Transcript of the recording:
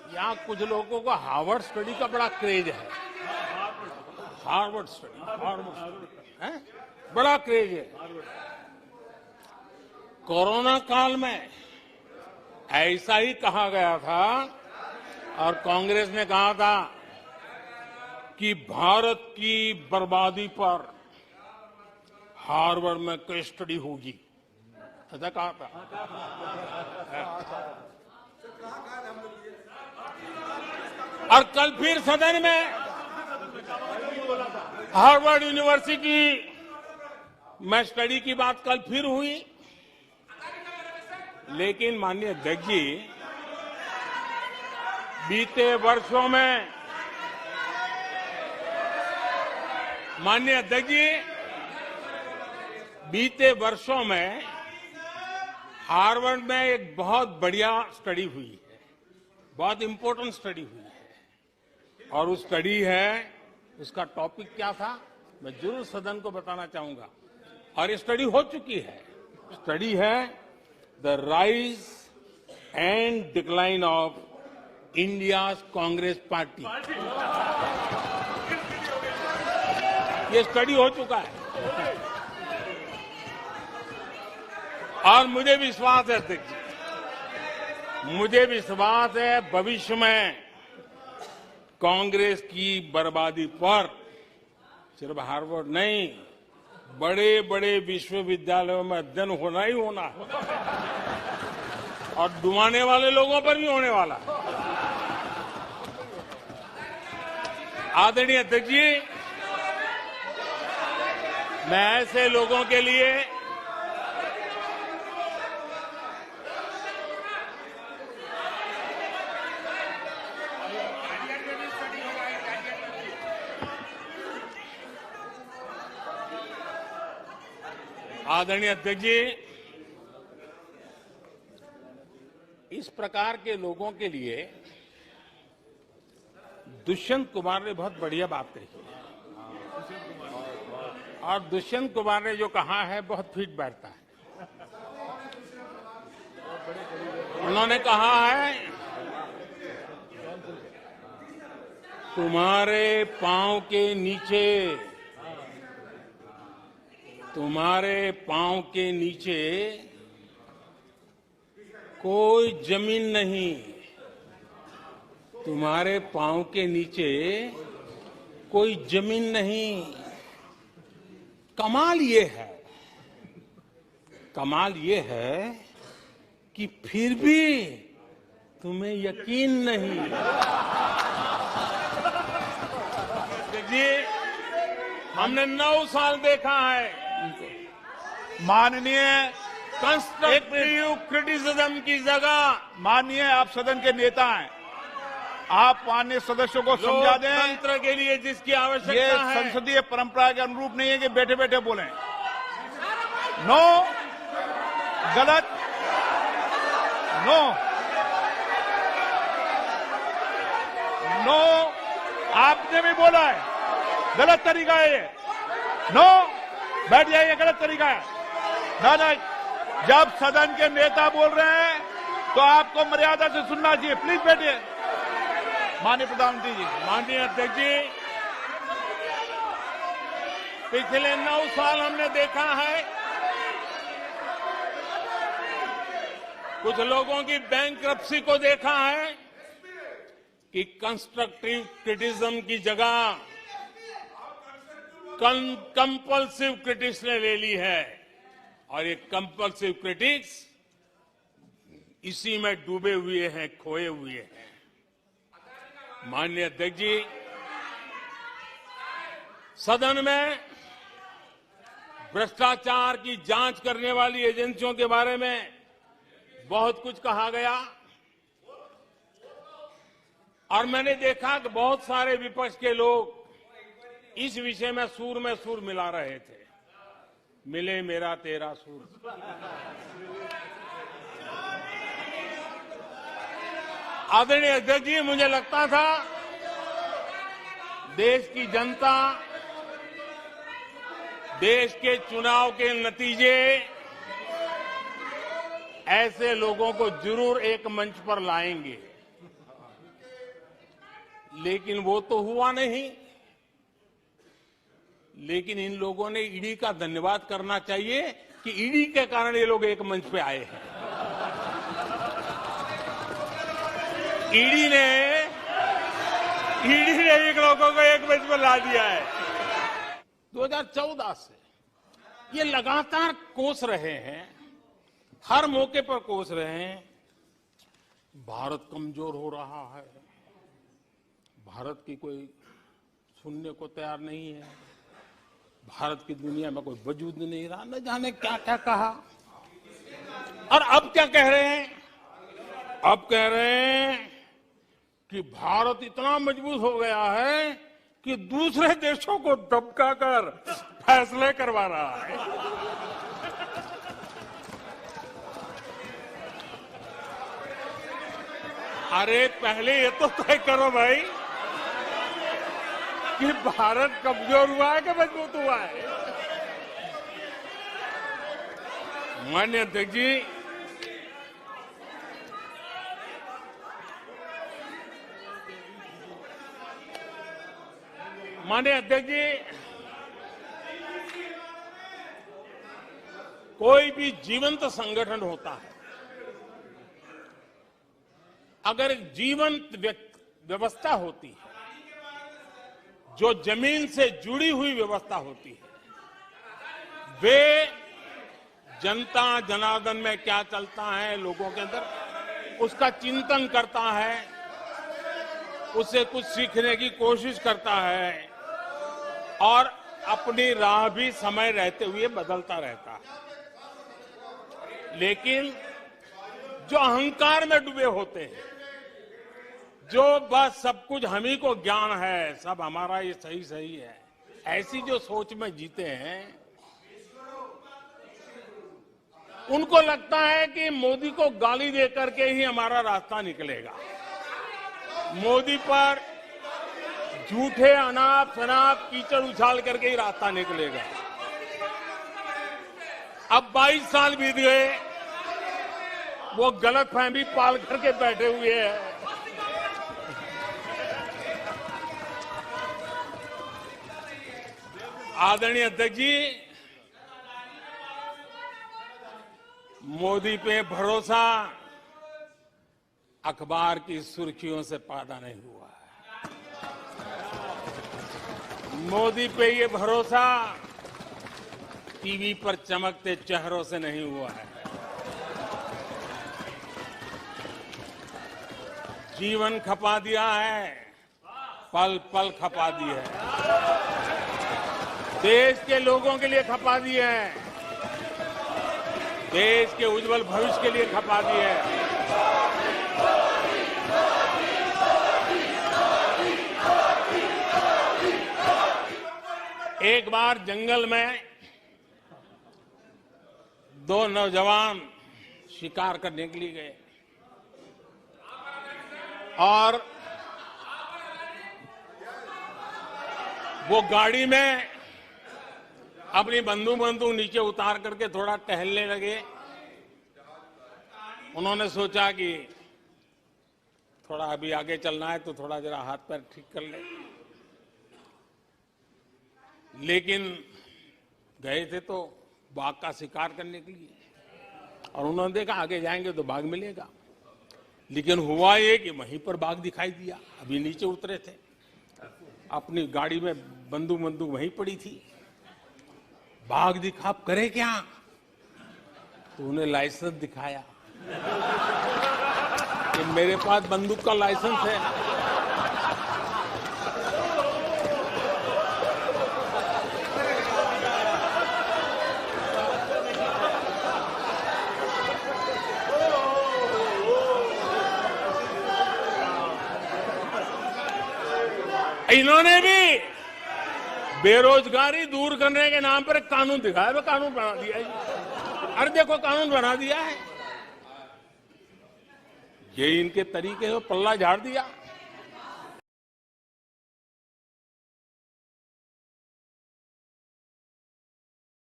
यहाँ कुछ लोगों को हार्वर्ड स्टडी का बड़ा क्रेज है। हार्वर्ड स्टडी है, बड़ा क्रेज है। कोरोना काल में ऐसा ही कहा गया था और कांग्रेस ने कहा था कि भारत की बर्बादी पर हार्वर्ड में केस स्टडी होगी, ऐसा कहा था। और कल फिर सदन में हार्वर्ड यूनिवर्सिटी में स्टडी की बात कल फिर हुई। लेकिन माननीय अध्यक्ष जी, बीते वर्षों में माननीय अध्यक्ष जी, बीते वर्षों में हार्वर्ड में एक बहुत बढ़िया स्टडी हुई है, बहुत इंपॉर्टेंट स्टडी हुई है। और उस स्टडी है, उसका टॉपिक क्या था मैं जरूर सदन को बताना चाहूंगा। और ये स्टडी हो चुकी है। स्टडी है the rise and decline of India Congress party. ये स्टडी हो चुका है और मुझे विश्वास है अध्यक्ष जी, मुझे विश्वास है भविष्य में कांग्रेस की बर्बादी पर सिर्फ हार्वर्ड नहीं, बड़े बड़े विश्वविद्यालयों में अध्ययन होना ही होना है और डुबाने वाले लोगों पर भी होने वाला है। आदरणीय अध्यक्ष जी, मैं ऐसे लोगों के लिए आदरणीय अध्यक्ष जी, इस प्रकार के लोगों के लिए दुष्यंत कुमार ने बहुत बढ़िया बात कही है और दुष्यंत कुमार ने जो कहा है बहुत फिट बैठता है। उन्होंने कहा है, तुम्हारे पांव के नीचे, तुम्हारे पांव के नीचे कोई जमीन नहीं, तुम्हारे पांव के नीचे कोई जमीन नहीं। कमाल ये है, कमाल ये है कि फिर भी तुम्हें यकीन नहीं। देखिए, हमने 9 साल देखा है माननीय कंस्ट्रक्टिव क्रिटिसिज्म की जगह। माननीय आप सदन के नेता हैं, आप माननीय सदस्यों को समझा दें। लोकतंत्र के लिए जिसकी ये आवश्यकता है, संसदीय परंपरा के अनुरूप नहीं है कि बैठे बैठे बोलें। नो, गलत, नो, नो, आपने भी बोला है, गलत तरीका है ये। नो, बैठ जाइए, गलत तरीका है। ना, जब सदन के नेता बोल रहे हैं तो आपको मर्यादा से सुनना चाहिए। प्लीज बैठिए। माननीय प्रधानमंत्री जी। माननीय अध्यक्ष जी, पिछले 9 साल हमने देखा है कुछ लोगों की बैंक्रप्सी को देखा है कि कंस्ट्रक्टिव क्रिटिसिज्म की जगह कंपल्सिव क्रिटिक्स ने ले ली है और ये कंपल्सिव क्रिटिक्स इसी में डूबे हुए हैं, खोए हुए हैं। माननीय अध्यक्ष जी, सदन में भ्रष्टाचार की जांच करने वाली एजेंसियों के बारे में बहुत कुछ कहा गया और मैंने देखा कि बहुत सारे विपक्ष के लोग इस विषय में सूर मिला रहे थे। मिले मेरा तेरा सूर। आदरणीय अध्यक्ष जी, मुझे लगता था देश की जनता, देश के चुनाव के नतीजे ऐसे लोगों को जरूर एक मंच पर लाएंगे लेकिन वो तो हुआ नहीं। लेकिन इन लोगों ने ईडी का धन्यवाद करना चाहिए कि ईडी के कारण ये लोग एक मंच पे आए हैं। ईडी ने इन लोगों को एक मंच पे ला दिया है। 2014 से ये लगातार कोस रहे हैं, हर मौके पर कोस रहे हैं, भारत कमजोर हो रहा है, भारत की कोई सुनने को तैयार नहीं है, भारत की दुनिया में कोई वजूद नहीं रहा, न जाने क्या क्या कहा। और अब क्या कह रहे हैं? अब कह रहे हैं कि भारत इतना मजबूत हो गया है कि दूसरे देशों को दबकाकर फैसले करवा रहा है। अरे पहले ये तो तय करो भाई कि भारत कमजोर हुआ है कि मजबूत हुआ है। माननीय अध्यक्ष जी, कोई भी जीवंत संगठन होता है, अगर एक जीवंत व्यवस्था होती है, जो जमीन से जुड़ी हुई व्यवस्था होती है, वे जनता जनार्दन में क्या चलता है लोगों के अंदर, उसका चिंतन करता है, उससे कुछ सीखने की कोशिश करता है और अपनी राह भी समय रहते हुए बदलता रहता है। लेकिन जो अहंकार में डूबे होते हैं, जो बस सब कुछ हम ही को ज्ञान है, सब हमारा ये सही सही है, ऐसी जो सोच में जीते हैं, उनको लगता है कि मोदी को गाली दे करके ही हमारा रास्ता निकलेगा, मोदी पर झूठे अनाप शनाप कीचड़ उछाल करके ही रास्ता निकलेगा। अब 22 साल बीत गए, वो गलतफहमी पाल करके बैठे हुए हैं। आदरणीय अध्यक्ष जी, मोदी पे भरोसा अखबार की सुर्खियों से पैदा नहीं हुआ है। मोदी पे ये भरोसा टीवी पर चमकते चेहरों से नहीं हुआ है। जीवन खपा दिया है, पल पल खपा दी है, देश के लोगों के लिए खपा दी है, देश के उज्जवल भविष्य के लिए खपा दी है। एक बार जंगल में 2 नौजवान शिकार करने के लिए गए और वो गाड़ी में अपनी बंदूक नीचे उतार करके थोड़ा टहलने लगे। उन्होंने सोचा कि थोड़ा अभी आगे चलना है तो थोड़ा जरा हाथ पैर ठीक कर ले, लेकिन गए थे तो बाघ का शिकार करने के लिए, और उन्होंने देखा आगे जाएंगे तो बाघ मिलेगा। लेकिन हुआ ये कि वहीं पर बाघ दिखाई दिया। अभी नीचे उतरे थे, अपनी गाड़ी में बंदूक वहीं पड़ी थी। बाघ दिखा, अब करे क्या? तो उन्हें लाइसेंस दिखाया कि मेरे पास बंदूक का लाइसेंस है। इन्होंने भी बेरोजगारी दूर करने के नाम पर एक कानून दिखाया, वो कानून बना दिया है। अरे देखो कानून बना दिया है, ये इनके तरीके से पल्ला झाड़ दिया।